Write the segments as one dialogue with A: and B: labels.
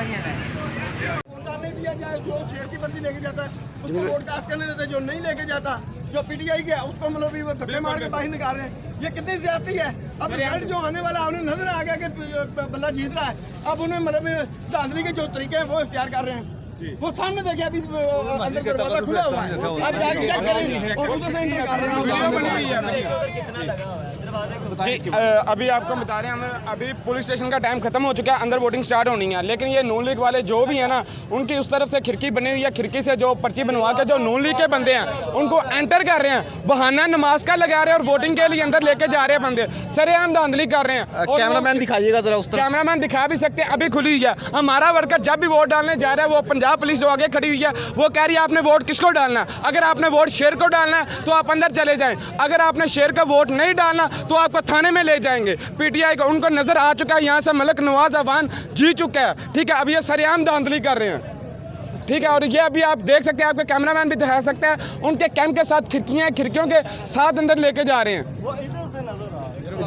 A: नहीं दिया जाए, जो शेर की बंदी लेके जाता है उसको वोट कास्ट करने देते, जो नहीं लेके जाता जो पीटीआई के उसको मतलब भी वो धक्के मार के बाहर निकाल रहे हैं। ये कितनी ज्यादती है। अब रिजल्ट जो आने वाला है उन्हें नजर आ गया कि बल्ला जीत रहा है, अब उन्हें मतलब धांधली के जो तरीके हैं वो इख्तियार कर रहे हैं। वो सामने देखिए अभी अंदर दरवाजा खुला हुआ है, आप जाके चेक करें और उधर से एंटर कर रहे हैं।
B: जी अभी आपको बता रहे हैं, हम अभी पुलिस स्टेशन का टाइम खत्म हो चुका है, अंदर वोटिंग स्टार्ट होनी है, लेकिन ये नून लीग वाले जो भी है ना, उनकी उस तरफ से खिड़की बनी हुई है, खिड़की से जो पर्ची बनवा के जो नून लीग के बंदे हैं उनको एंटर कर रहे हैं, बहाना नमाज का लगा रहे हैं और वोटिंग के लिए अंदर लेके जा रहे हैं बंदे, सरेआम धांधली कर रहे हैं।
C: कैमरामैन दिखाइएगा जरा उस तरफ।
B: कैमरामैन दिखा भी सकते हैं, अभी खुली हुई है। हमारा वर्कर जब भी वोट डालने जा रहा है, वो पंजाब पुलिस जो आगे खड़ी हुई है वो कह रही है आपने वोट किसको डालना है, अगर आपने वोट शेर को डालना है तो आप अंदर चले जाएं, अगर आपने शेर का वोट नहीं डालना तो आपको थाने में ले जाएंगे। पीटीआई को उनको नजर आ चुका है, यहाँ से मलिक नवाज अवान जी चुका है, ठीक है। अब ये सरेआम धांधली कर रहे हैं, ठीक है। और ये अभी आप देख सकते हैं, आपके कैमरामैन भी दिखा सकते हैं, उनके कैंप के साथ खिड़कियों के साथ अंदर लेके जा रहे हैं।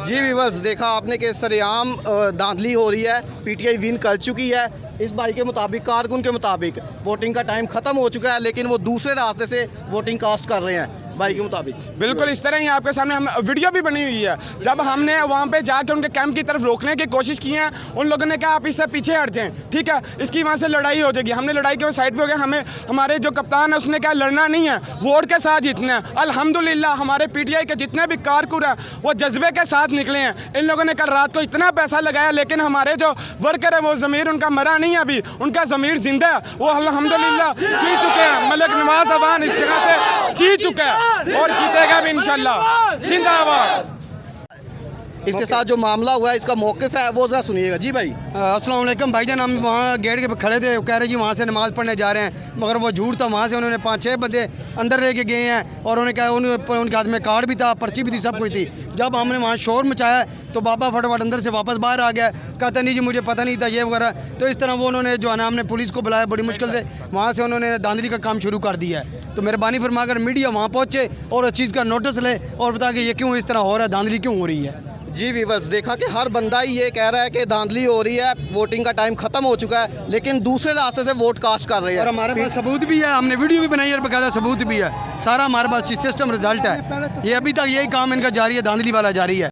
C: जी व्यूअर्स, देखा आपने कि सरेआम धांधली हो रही है, पीटीआई विन कर चुकी है। इस भाई के मुताबिक, कारकुन के मुताबिक वोटिंग का टाइम खत्म हो चुका है, लेकिन वो दूसरे रास्ते से वोटिंग कास्ट कर रहे हैं भाई के मुताबिक।
B: बिल्कुल इस तरह ही आपके सामने हम वीडियो भी बनी हुई है, जब हमने वहाँ पे जाके उनके कैंप की तरफ रोकने की कोशिश की है, उन लोगों ने कहा आप इससे पीछे हट जाएं, ठीक है, इसकी वहाँ से लड़ाई हो जाएगी। हमने लड़ाई के साइड पे हो गया, हमें हमारे जो कप्तान है उसने कहा लड़ना नहीं है, वोट के साथ जीतना है। अल्हम्दुलिल्लाह हमारे पीटीआई के जितने भी कारकुन हैं वो जज्बे के साथ निकले हैं। इन लोगों ने कल रात को इतना पैसा लगाया, लेकिन हमारे जो वर्कर है वो ज़मीर उनका मरा नहीं है, अभी उनका ज़मीर जिंदा है, वो अल्हम्दुलिल्लाह जी चुके हैं। मलिक नवाज अवान इस जगह से जी चुका है और जीतेगा भी इंशाल्लाह। जिंदाबाद।
C: इसके साथ जो मामला हुआ है, इसका मौक़िफ़ है, वो ज़रा सुनिएगा। जी भाई।
A: अस्सलाम वालेकुम भाईजान, हम वहाँ गेट के खड़े थे, कह रहे जी वहाँ से नमाज़ पढ़ने जा रहे हैं, मगर वो झूठ था। वहाँ से उन्होंने 5-6 बंदे अंदर लेके गए हैं और उन्होंने कहा उनके हाथ में कार्ड भी था, पर्ची भी थी, सब कुछ थी। जब हमने वहाँ शोर मचाया तो बाबा फटाफट अंदर से वापस बाहर आ गया, कहता नहीं जी मुझे पता नहीं था ये वगैरह। तो इस तरह वो उन्होंने जो है ना, हमने पुलिस को बुलाया, बड़ी मुश्किल से वहाँ से उन्होंने धांधली का काम शुरू कर दिया है। तो मेहरबानी फरमाकर मीडिया वहाँ पहुँचे और उस चीज़ का नोटिस ले और बता कि ये क्यों इस तरह हो रहा है, धांधली क्यों हो रही है।
C: जी व्यूअर्स, देखा कि हर बंदा ही ये कह रहा है कि धांधली हो रही है, वोटिंग का टाइम खत्म हो चुका है, लेकिन दूसरे रास्ते से वोट कास्ट कर रहे हैं।
A: और हमारे पास सबूत भी है, हमने वीडियो भी बनाई है और बकायदा सबूत भी है, सारा हमारे पास सिस्टम रिजल्ट है। ये अभी तक यही काम इनका जारी है, धांधली वाला जारी है।